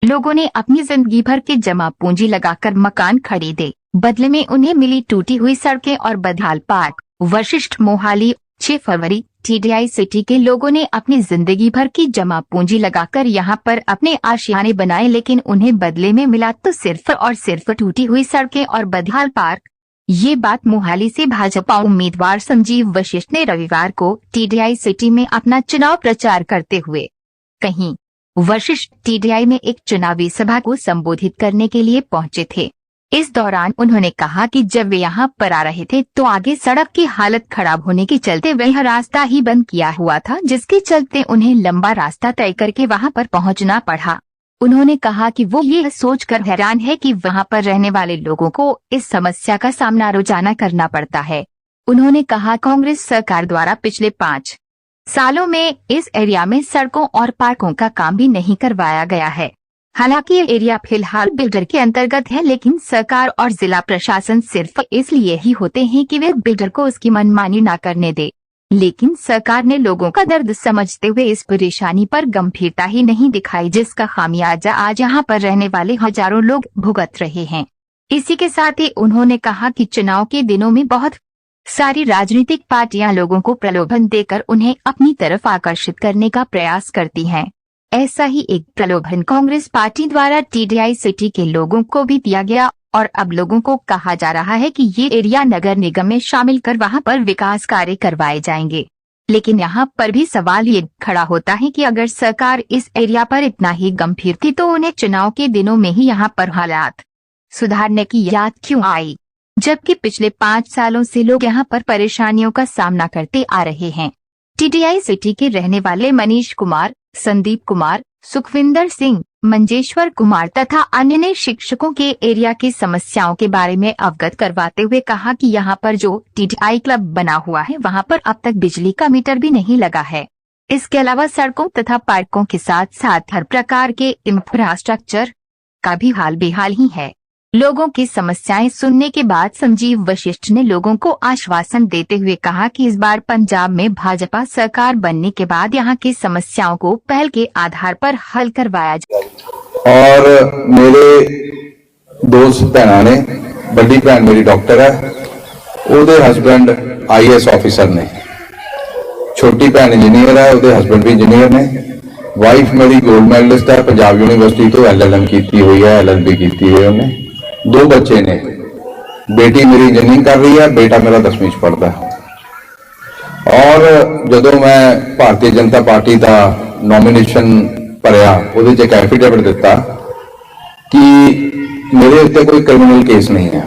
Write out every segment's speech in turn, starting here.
लोगों ने अपनी जिंदगी भर के जमा पूंजी लगाकर मकान खरीदे, बदले में उन्हें मिली टूटी हुई सड़कें और बदहाल पार्क। वशिष्ठ मोहाली 6 फरवरी। टीडीआई सिटी के लोगों ने अपनी जिंदगी भर की जमा पूंजी लगाकर यहां पर अपने आशियाने बनाए, लेकिन उन्हें बदले में मिला तो सिर्फ और सिर्फ टूटी हुई सड़कें और बदहाल पार्क। ये बात मोहाली से भाजपा उम्मीदवार संजीव वशिष्ठ ने रविवार को टीडीआई सिटी में अपना चुनाव प्रचार करते हुए कही। वशिष्ठ टीडीआई में एक चुनावी सभा को संबोधित करने के लिए पहुंचे थे। इस दौरान उन्होंने कहा कि जब वे यहां पर आ रहे थे तो आगे सड़क की हालत खराब होने के चलते वह रास्ता ही बंद किया हुआ था, जिसके चलते उन्हें लंबा रास्ता तय करके वहां पर पहुंचना पड़ा। उन्होंने कहा कि वो ये सोचकर हैरान है कि वहां पर रहने वाले लोगों को इस समस्या का सामना रोजाना करना पड़ता है। उन्होंने कहा कांग्रेस सरकार द्वारा पिछले 5 सालों में इस एरिया में सड़कों और पार्कों का काम भी नहीं करवाया गया है। हालांकि ये एरिया फिलहाल बिल्डर के अंतर्गत है, लेकिन सरकार और जिला प्रशासन सिर्फ इसलिए ही होते हैं कि वे बिल्डर को उसकी मनमानी न करने दे। लेकिन सरकार ने लोगों का दर्द समझते हुए इस परेशानी पर गंभीरता ही नहीं दिखाई, जिसका खामियाजा आज यहाँ पर रहने वाले हजारों लोग भुगत रहे हैं। इसी के साथ ही उन्होंने कहा कि चुनाव के दिनों में बहुत सारी राजनीतिक पार्टियां लोगों को प्रलोभन देकर उन्हें अपनी तरफ आकर्षित करने का प्रयास करती हैं। ऐसा ही एक प्रलोभन कांग्रेस पार्टी द्वारा टीडीआई सिटी के लोगों को भी दिया गया और अब लोगों को कहा जा रहा है कि ये एरिया नगर निगम में शामिल कर वहां पर विकास कार्य करवाए जाएंगे। लेकिन यहाँ पर भी सवाल ये खड़ा होता है कि अगर सरकार इस एरिया पर इतना ही गंभीर थी तो उन्हें चुनाव के दिनों में ही यहाँ पर हालात सुधारने की याद क्यों आई, जबकि पिछले 5 सालों से लोग यहाँ पर परेशानियों का सामना करते आ रहे हैं। टीडीआई सिटी के रहने वाले मनीष कुमार, संदीप कुमार, सुखविंदर सिंह, मंजेश्वर कुमार तथा अन्य ने शिक्षकों के एरिया की समस्याओं के बारे में अवगत करवाते हुए कहा कि यहाँ पर जो टीडीआई क्लब बना हुआ है वहाँ पर अब तक बिजली का मीटर भी नहीं लगा है। इसके अलावा सड़कों तथा पार्कों के साथ साथ हर प्रकार के इंफ्रास्ट्रक्चर का भी हाल बेहाल ही है। लोगों की समस्याएं सुनने के बाद संजीव वशिष्ठ ने लोगों को आश्वासन देते हुए कहा कि इस बार पंजाब में भाजपा सरकार बनने के बाद यहाँ की समस्याओं को पहल के आधार पर हल करवाया जाए। और मेरे दोस्त भैन ने, बड़ी भैन मेरी डॉक्टर है, ਉਹਦੇ हस्बैंड IAS ऑफिसर ने, छोटी भैन इंजीनियर है, ਉਹਦੇ हस्बैंड भी इंजीनियर ने, वाइफ मेरी गोल्ड मेडलिस्ट है, पंजाब यूनिवर्सिटी तो LLM की हुई है, LLB की हुई है उन्हें। 2 बच्चे ने, बेटी मेरी इंजीनियरिंग कर रही है, बेटा मेरा 10वीं पढ़ता है। और जदों मैं भारतीय जनता पार्टी का नॉमिनेशन भरिया ਉਹਦੇ ਚ एफिडेविट दिता कि मेरे उत्ते कोई क्रिमिनल केस नहीं है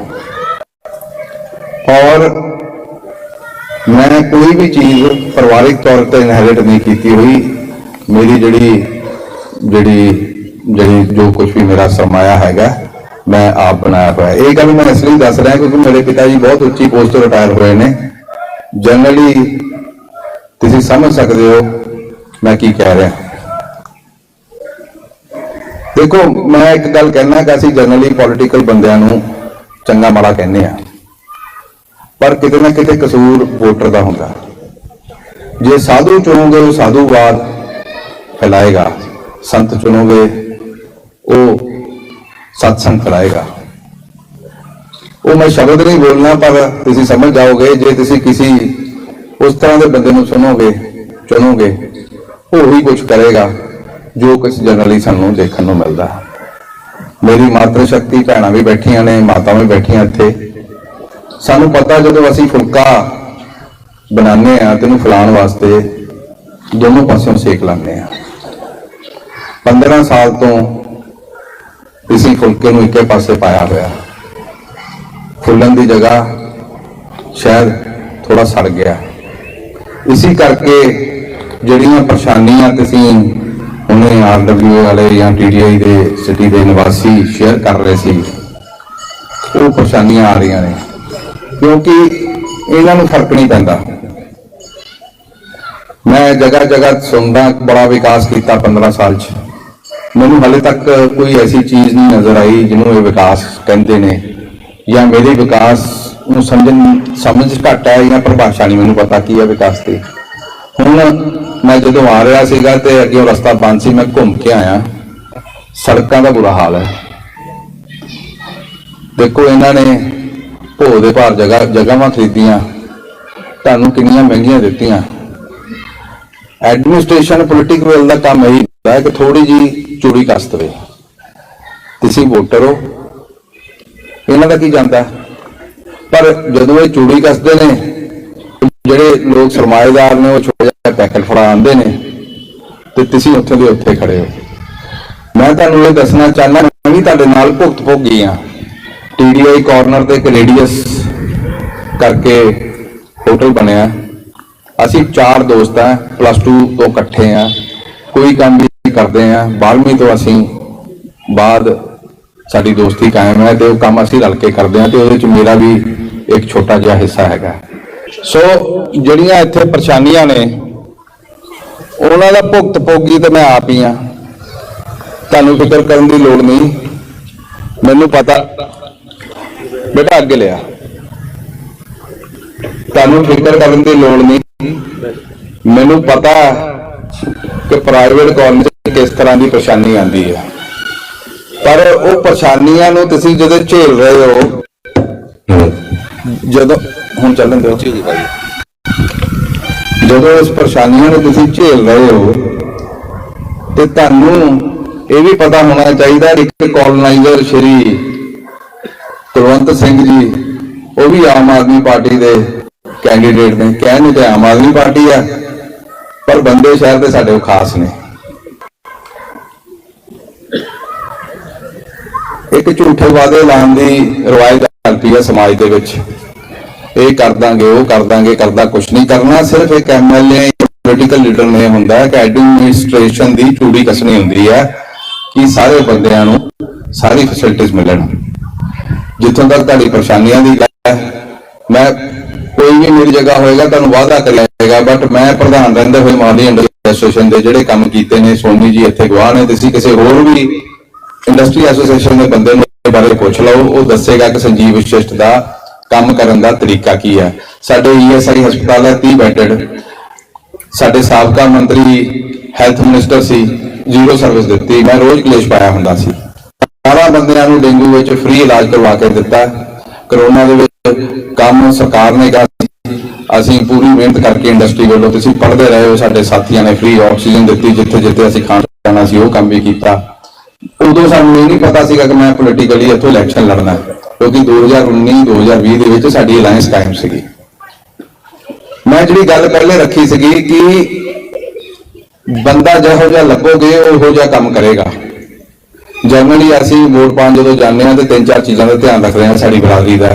और मैं कोई भी चीज परिवारिक तौर पर इनहेरिट नहीं की हुई। मेरी जड़ी जो कुछ भी मेरा सरमाया हैगा मैं आप बनाया हुआ है। ये गल मैं इसलिए दस रहा क्योंकि मेरे पिताजी बहुत उच्ची पोस्ट तो रिटायर हुए ने। जनरली तुम समझ सकते हो मैं की कह रहा। देखो मैं एक गल कहना कि असं जनरली पॉलिटिकल बंदियां नूं चंगा माड़ा कहने आ, पर किते ना किते कसूर वोटर का होंदा। जे साधु चुनोगे वो साधुवाद फैलाएगा, संत चुनोगे वो सत्संग फैलाएगा। वो मैं शब्द नहीं बोलना पर तुम समझ जाओगे। जे तुम किसी उस तरह के बंदे को चुनोगे वो ही कुछ करेगा जो कुछ जनरली सानू देखने को मिलता। मेरी मातृ शक्ति भैन भी बैठिया ने, माता भी बैठिया इत्थे। सानू पता जो असी फुलका बनाने तेन फैलाने वास्ते दोनों पासों सेक लाने। 15 साल तो इसी फुलके नूं इक्के पासे पाया हुआ, फुलन की जगह शायद थोड़ा सड़ गया। इसी करके जड़ियां परेशानियां तुसीं उन्हें RWA वाले या TDI के सिटी के निवासी शेयर कर रहे सी, वो परेशानियां आ रही ने क्योंकि इन्हां नूं फर्क नहीं पैंदा। मैं जगह जगह सुनदा बड़ा विकास किया 15 साल च, मैनू हाले तक कोई ऐसी चीज नहीं नजर आई जिन्होंने ये विकास कहते ने, या मेरे विकास समझ घट है या परिभाषा नहीं मैनू पता की है विकास की। हुण मैं जो आ रहा सीगा ते अगे रस्ता बंद सी, मैं घूम के आया, ਸੜਕਾਂ ਦਾ ਬੁਰਾ ਹਾਲ ਹੈ। ਦੇਖੋ ਇਹਨਾਂ ਨੇ ਭੋਗ ਦੇ ਭਾਰ ਜਗ੍ਹਾਵਾਂ ਖਰੀਦੀਆਂ, ਤੁਹਾਨੂੰ ਕਿੰਨੀਆਂ ਮਹਿੰਗੀਆਂ ਦਿੱਤੀਆਂ। ਐਡਮਿਨਿਸਟ੍ਰੇਸ਼ਨ ਪੋਲੀਟੀਕਲ ਦਾ ਕੰਮ ਇਹੀ ਹੁੰਦਾ ਹੈ ਕਿ ਥੋੜੀ ਜੀ ਚੂੜੀ ਕੱਸ ਦੇਵੇ। ਤੁਸੀਂ ਵੋਟਰ ਹੋ, ਇਹਨਾਂ ਦਾ ਕੀ ਜਾਂਦਾ। ਪਰ ਜਦੋਂ ਇਹ ਚੂੜੀ ਕੱਸਦੇ ਨੇ, ਜਿਹੜੇ ਲੋਕ ਸਰਮਾਏਦਾਰ ਨੇ ਉਹ ਛੋਟਾ ਜਿਹਾ ਪੈਕਟ ਫੜਾ ਆਉਂਦੇ ਨੇ ਤੇ ਤੁਸੀਂ ਉੱਥੇ ਦੇ ਉੱਥੇ ਖੜੇ ਹੋ। ਮੈਂ ਤੁਹਾਨੂੰ ਇਹ ਦੱਸਣਾ ਚਾਹੁੰਦਾ, ਮੈਂ ਵੀ ਤੁਹਾਡੇ ਨਾਲ ਭੁਗਤ ਭੋਗੀ ਹਾਂ। TDI ਕਾਰਨਰ ਤੇ ਇੱਕ ਰੇਡੀਅਸ ਕਰਕੇ ਹੋਟਲ ਬਣਿਆ। ਅਸੀਂ 4 ਦੋਸਤ ਹਾਂ, +2 ਤੋਂ ਇਕੱਠੇ ਹਾਂ, ਕੋਈ ਕੰਮ ਵੀ ਕਰਦੇ ਹਾਂ। 12ਵੀਂ ਤੋਂ ਅਸੀਂ ਬਾਅਦ ਸਾਡੀ ਦੋਸਤੀ ਕਾਇਮ ਹੈ ਤੇ ਉਹ ਕੰਮ ਅਸੀਂ ਰਲ ਕੇ ਕਰਦੇ ਹਾਂ ਤੇ ਉਹਦੇ ਚ ਮੇਰਾ ਵੀ ਇੱਕ ਛੋਟਾ ਜਿਹਾ ਹਿੱਸਾ ਹੈਗਾ। ਸੋ ਜਿਹੜੀਆਂ ਇੱਥੇ ਪਰੇਸ਼ਾਨੀਆਂ ਨੇ ਉਹਨਾਂ ਦਾ ਭੁਗਤ ਭੋਗੀ ਤੇ ਮੈਂ ਆਪ ਹੀ ਹਾਂ। ਤੁਹਾਨੂੰ ਫਿਕਰ ਕਰਨ ਦੀ ਲੋੜ ਨਹੀਂ, ਮੈਨੂੰ ਪਤਾ। ਬੇਟਾ ਅੱਗੇ ਲਿਆ, ਤੁਹਾਨੂੰ ਫਿਕਰ ਕਰਨ ਦੀ ਲੋੜ ਨਹੀਂ। ਮੈਨੂੰ ਪਤਾ ਕਿ ਪ੍ਰਾਈਵੇਟ ਕਾਲਜ ਕਿਸ ਤਰ੍ਹਾਂ ਦੀ ਪਰੇਸ਼ਾਨੀ ਆਉਂਦੀ ਹੈ, ਪਰ ਉਹ ਪਰੇਸ਼ਾਨੀਆਂ ਨੂੰ ਤੁਸੀਂ ਜਦੋਂ ਝੇਲ ਰਹੇ ਹੋ, ਜਦੋਂ ਹੁਣ ਚੱਲਣ ਦਿਓ, ਜਦੋਂ ਇਸ ਪਰੇਸ਼ਾਨੀਆਂ ਨੂੰ ਤੁਸੀਂ ਝੇਲ ਰਹੇ ਹੋ ਤੇ ਤੁਹਾਨੂੰ ਇਹ ਵੀ ਪਤਾ ਹੋਣਾ ਚਾਹੀਦਾ ਇੱਕ ਕॉलोनाइजर ਸ਼੍ਰੀ ਕੁਲਵੰਤ ਸਿੰਘ ਜੀ, ਉਹ ਵੀ ਆਮ ਆਦਮੀ ਪਾਰਟੀ ਦੇ ਕੈਂਡੀਡੇਟ ਨੇ। ਕਹਿਣ ਤੇ ਆਮ ਆਦਮੀ ਪਾਰਟੀ ਆ, ਪਰ ਬੰਦੇ ਸ਼ਹਿਰ ਦੇ ਸਾਡੇ ਖਾਸ ਨੇ। ਇੱਕ ਝੂਠੇ ਵਾਅਦੇ ਲਾਉਣ ਦੀ ਰਵਾਇਤ ਚੱਲ ਪਈ ਹੈ ਸਮਾਜ ਦੇ ਵਿੱਚ। ਇਹ ਕਰ ਦਾਂਗੇ, ਉਹ ਕਰ ਦਾਂਗੇ, ਕਰਦਾ ਕੁਛ ਨਹੀਂ। ਕਰਨਾ ਸਿਰਫ ਇੱਕ MLA ਪੋਲੀਟੀਕਲ ਲੀਡਰ ਨੇ ਹੁੰਦਾ ਹੈ ਕਿ ਐਡਮਿਨਿਸਟ੍ਰੇਸ਼ਨ ਦੀ ਚੂੜੀ ਕੱਸਣੀ ਹੁੰਦੀ ਹੈ ਕਿ ਸਾਰੇ ਬੰਦਿਆਂ ਨੂੰ ਸਾਰੀ ਫੈਸਿਲਿਟੀਜ਼ ਮਿਲਣ। ਜਿੱਥੋਂ ਤੱਕ ਤੁਹਾਡੀ ਪਰੇਸ਼ਾਨੀਆਂ ਦੀ ਗੱਲ ਹੈ, ਮੈਂ ਕੋਈ ਵੀ ਮੇਰੀ ਜਗ੍ਹਾ ਹੋਏਗਾ ਤੁਹਾਨੂੰ ਵਾਅਦਾ ਕਰਾਂਗਾ, ਬਟ ਮੈਂ ਪ੍ਰਧਾਨ ਰਹਿੰਦੇ ਹੋਏ ਮਾਲੀ ਇੰਡਸਟਰੀ ਐਸੋਸੀਏਸ਼ਨ ਦੇ ਜਿਹੜੇ ਕੰਮ ਕੀਤੇ ਨੇ, ਸੋਨੀ ਜੀ ਇੱਥੇ ਗਵਾਹ ਨੇ। ਤੁਸੀਂ ਕਿਸੇ ਹੋਰ ਵੀ ਇੰਡਸਟਰੀ ਐਸੋਸੀਏਸ਼ਨ ਦੇ ਬੰਦੇ ਨੂੰ ਇਸ ਬਾਰੇ ਪੁੱਛ ਲਓ, ਉਹ ਦੱਸੇਗਾ ਕਿ ਸੰਜੀਵ ਵਿਸ਼ਿਸ਼ਟ ਦਾ ਕੰਮ ਕਰਨ ਦਾ ਤਰੀਕਾ ਕੀ ਹੈ। ਸਾਡੇ ESI ਹਸਪਤਾਲ ਹੈ 30 ਬੈੱਡਡ। ਸਾਡੇ ਸਾਬਕਾ ਮੰਤਰੀ ਹੈਲਥ ਮਿਨਿਸਟਰ ਸੀ, 0 ਸਰਵਿਸ ਦਿੱਤੀ। ਮੈਂ ਰੋਜ਼ ਕਲੇਸ਼ ਪਾਇਆ ਹੁੰਦਾ ਸੀ। 18 ਬੰਦਿਆਂ ਨੂੰ ਡੇਂਗੂ ਵਿੱਚ ਫ੍ਰੀ ਇਲਾਜ ਕਰਵਾ ਕੇ ਦਿੱਤਾ। ਕਰੋਨਾ ਦੇ ਵਿੱਚ ਕੰਮ ਸਰਕਾਰ ਨੇ ਕੀਤਾ, ਅਸੀਂ ਪੂਰੀ ਮਿਹਨਤ ਕਰਕੇ ਇੰਡਸਟਰੀ ਵੱਲੋਂ, ਤੁਸੀਂ ਪੜ੍ਹਦੇ ਰਹੇ ਹੋ, ਸਾਡੇ ਸਾਥੀਆਂ ਨੇ ਫ੍ਰੀ ਆਕਸੀਜਨ ਦਿੱਤੀ, ਜਿੱਥੇ ਜਿੱਥੇ ਅਸੀਂ ਖਾਣ ਜਾਣਾ ਸੀ ਉਹ ਕੰਮ ਵੀ ਕੀਤਾ। ਉਦੋਂ ਸਾਨੂੰ ਇਹ ਨਹੀਂ ਪਤਾ ਸੀਗਾ ਕਿ ਮੈਂ ਪੋਲੀਟੀਕਲੀ ਇੱਥੋਂ ਇਲੈਕਸ਼ਨ ਲੜਨਾ, ਕਿਉਂਕਿ 2019-2020 ਦੇ ਵਿੱਚ ਸਾਡੀ ਅਲਾਇੰਸ ਕਾਇਮ ਸੀਗੀ। ਮੈਂ ਜਿਹੜੀ ਗੱਲ ਪਹਿਲੇ ਰੱਖੀ ਸੀਗੀ ਕਿ ਬੰਦਾ ਜਿਹੋ ਜਿਹਾ ਲੱਭੋਗੇ ਉਹੋ ਜਿਹਾ ਕੰਮ ਕਰੇਗਾ। ਜਨਰਲੀ ਅਸੀਂ ਵੋਟ ਪਾਉਣ ਜਦੋਂ ਜਾਂਦੇ ਹਾਂ ਤੇ 3-4 ਚੀਜ਼ਾਂ ਦਾ ਧਿਆਨ ਰੱਖਦੇ ਹਾਂ, ਸਾਡੀ ਬਰਾਦਰੀ ਦਾ,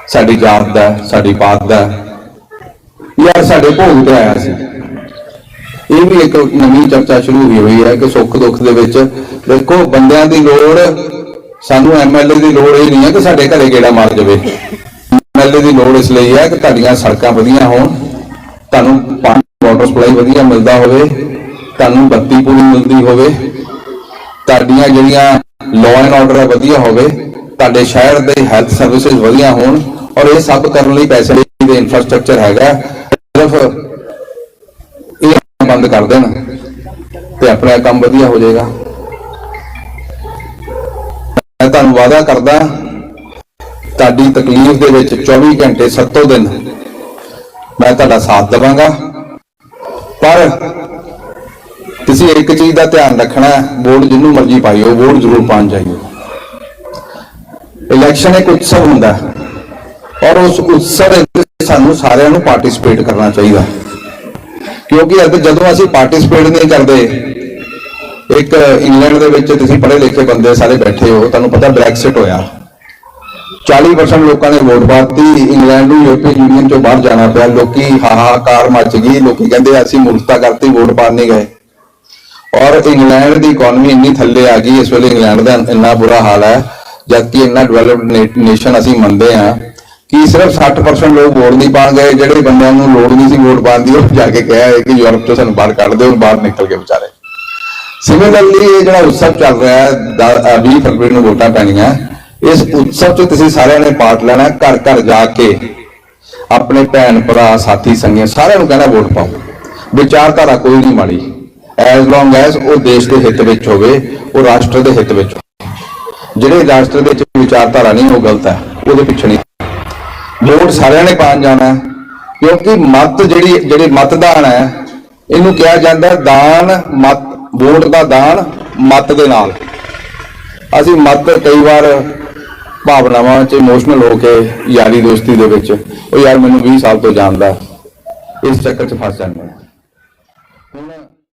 ਸਾਡੀ ਜਾਤ ਦਾ, ਸਾਡੀ ਪਾਤ ਦਾ। ਯਾਰ ਸਾਡੇ ਭੋਗ ਤੇ ਆਇਆ ਸੀ। ਇਹ ਵੀ ਇੱਕ ਨਵੀਂ ਚਰਚਾ ਸ਼ੁਰੂ ਹੋਈ ਹੈ ਕਿ ਸੁੱਖ ਦੁੱਖ ਦੇ ਵਿੱਚ ਦੇਖੋ ਬੰਦਿਆਂ ਦੀ ਲੋੜ, ਸਾਨੂੰ MLA ਦੀ ਲੋੜ ਇਹ ਨਹੀਂ ਹੈ ਕਿ ਸਾਡੇ ਘਰੇ ਗੇੜਾ ਮਾਰ ਜਾਵੇ। MLA ਦੀ ਲੋੜ ਇਸ ਲਈ ਹੈ ਕਿ ਤੁਹਾਡੀਆਂ ਸੜਕਾਂ ਵਧੀਆ ਹੋਣ, ਤੁਹਾਨੂੰ ਪਾਣੀ ਵਾਟਰ ਸਪਲਾਈ ਵਧੀਆ ਮਿਲਦਾ ਹੋਵੇ, ਤੁਹਾਨੂੰ ਬੱਤੀ ਪੂਰੀ ਮਿਲਦੀ ਹੋਵੇ, ਤੁਹਾਡੀਆਂ ਜਿਹੜੀਆਂ ਲਾਅ ਐਂਡ ਆਰਡਰ ਹੈ ਵਧੀਆ ਹੋਵੇ, ਤੁਹਾਡੇ ਸ਼ਹਿਰ ਦੇ ਹੈਲਥ ਸਰਵਿਸਿਜ਼ ਵਧੀਆ ਹੋਣ। ਔਰ ਇਹ ਸਭ ਕਰਨ ਲਈ ਪੈਸੇ ਦੇ ਇਨਫਰਾਸਟ੍ਰਕਚਰ ਹੈਗਾ। ਸਿਰਫ ਇਹ ਬੰਦ ਕਰ ਦੇਣ ਤੇ ਆਪਣਾ ਕੰਮ ਵਧੀਆ ਹੋ ਜਾਏਗਾ। ਮੈਂ ਤੁਹਾਨੂੰ ਵਾਅਦਾ ਕਰਦਾ, ਤੁਹਾਡੀ ਤਕਲੀਫ ਦੇ ਵਿੱਚ 24 ਘੰਟੇ 7 ਦਿਨ ਮੈਂ ਤੁਹਾਡਾ ਸਾਥ ਦੇਵਾਂਗਾ। ਪਰ ਤੁਸੀਂ ਇੱਕ ਚੀਜ਼ ਦਾ ਧਿਆਨ ਰੱਖਣਾ, ਵੋਟ ਜਿਹਨੂੰ ਮਰਜ਼ੀ ਪਾਈਓ, ਵੋਟ ਜ਼ਰੂਰ ਪਾਉਣ ਜਾਈਓ। ਇਲੈਕਸ਼ਨ ਇੱਕ ਉਤਸਵ ਹੁੰਦਾ ਔਰ ਉਸ ਉਤਸਵ ਵਿੱਚ ਸਾਨੂੰ ਸਾਰਿਆਂ ਨੂੰ ਪਾਰਟਿਸਿਪੇਟ ਕਰਨਾ ਚਾਹੀਦਾ, ਕਿਉਂਕਿ ਜਦੋਂ ਅਸੀਂ ਪਾਰਟਿਸਿਪੇਟ ਨਹੀਂ ਕਰਦੇ, ਇੱਕ ਇੰਗਲੈਂਡ ਦੇ ਵਿੱਚ ਤੁਸੀਂ ਪੜ੍ਹੇ ਲਿਖੇ ਬੰਦੇ ਸਾਰੇ ਬੈਠੇ ਹੋ, ਤੁਹਾਨੂੰ ਪਤਾ ਬ੍ਰੈਕਸਿਟ ਹੋਇਆ, 40% ਲੋਕਾਂ ਨੇ ਵੋਟ ਪਾਤੀ, ਇੰਗਲੈਂਡ ਨੂੰ ਯੂਰਪੀਅਨ ਯੂਨੀਅਨ ਚੋਂ ਬਾਹਰ ਜਾਣਾ ਪਿਆ। ਲੋਕੀ ਹਾਹਾਕਾਰ ਮਚ ਗਈ, ਲੋਕੀ ਕਹਿੰਦੇ ਅਸੀਂ ਮੂਰਖਤਾ ਕਰਤੀ, ਵੋਟ ਪਾਣ ਨਹੀਂ ਗਏ। ਔਰ ਇੰਗਲੈਂਡ ਦੀ ਇਕਨੋਮੀ ਇੰਨੀ ਥੱਲੇ ਆ ਗਈ ਇਸ ਵੇਲੇ, ਇੰਗਲੈਂਡ ਦਾ ਇੰਨਾ ਬੁਰਾ ਹਾਲ ਹੈ, ਜਦਕਿ ਇੰਨਾ ਡਿਵੈਲਪਡ ਨੇਸ਼ਨ ਅਸੀਂ ਮੰਨਦੇ ਹਾਂ ਕਿ ਸਿਰਫ 60% ਲੋਕ ਵੋਟ ਨਹੀਂ ਪਾਣ ਗਏ। ਜਿਹੜੇ ਬੰਦਿਆਂ ਨੂੰ ਲੋੜ ਨਹੀਂ ਸੀ ਵੋਟ ਪਾਣ ਦੀ, ਉਹ ਜਾ ਕੇ ਕਿਹਾ ਹੈ ਕਿ ਯੂਰਪ ਤੋਂ ਸਾਨੂੰ ਬਾਹਰ ਕੱਢ ਦਿਓ, ਬਾਹਰ ਨਿਕਲ ਕੇ ਵਿਚਾਰੇ। ਸਿਮਿਲਰਲੀ ਇਹ ਜਿਹੜਾ ਉਤਸਵ ਚੱਲ ਰਿਹਾ ਹੈ, 20 ਫਰਵਰੀ ਨੂੰ ਵੋਟਾਂ ਪੈਣੀਆਂ, ਇਸ ਉਤਸਵ 'ਚ ਤੁਸੀਂ ਸਾਰਿਆਂ ਨੇ ਪਾਰਟ ਲੈਣਾ। ਘਰ ਘਰ ਜਾ ਕੇ ਆਪਣੇ ਭੈਣ ਭਰਾ ਸਾਥੀ ਸੰਗੀਆਂ ਸਾਰਿਆਂ ਨੂੰ ਕਹਿਣਾ ਵੋਟ ਪਾਓ। ਵਿਚਾਰਧਾਰਾ ਕੋਈ ਨਹੀਂ ਮਾੜੀ, ਐਜ਼ ਲੌਂਗ ਐਜ਼ ਉਹ ਦੇਸ਼ ਦੇ ਹਿੱਤ ਵਿੱਚ ਹੋਵੇ, ਉਹ ਰਾਸ਼ਟਰ ਦੇ ਹਿੱਤ ਵਿੱਚ ਹੋਵੇ। ਜਿਹੜੇ ਰਾਸ਼ਟਰ ਦੇ ਵਿੱਚ ਵਿਚਾਰਧਾਰਾ ਨਹੀਂ, ਉਹ ਗਲਤ ਹੈ, ਉਹਦੇ ਪਿੱਛੇ ਨਹੀਂ। ਵੋਟ ਸਾਰਿਆਂ ਨੇ ਪਾਉਣ ਜਾਣਾ, ਕਿਉਂਕਿ ਮਤ ਜਿਹੜੇ ਮਤਦਾਨ ਹੈ, ਇਹਨੂੰ ਕਿਹਾ ਜਾਂਦਾ ਦਾਨ ਮਤ, ਵੋਟ ਦਾ ਦਾਨ ਮਤ ਦੇ ਨਾਲ। ਅਸੀਂ ਮਤ ਕਈ ਵਾਰ ਭਾਵਨਾਵਾਂ 'ਚ ਇਮੋਸ਼ਨਲ ਹੋ ਕੇ ਯਾਰੀ ਦੋਸਤੀ ਦੇ ਵਿੱਚ, ਉਹ ਯਾਰ ਮੈਨੂੰ 20 ਸਾਲ ਤੋਂ ਜਾਣਦਾ, ਇਸ ਚੱਕਰ 'ਚ ਫਸ ਜਾਂਦੇ ਹਾਂ।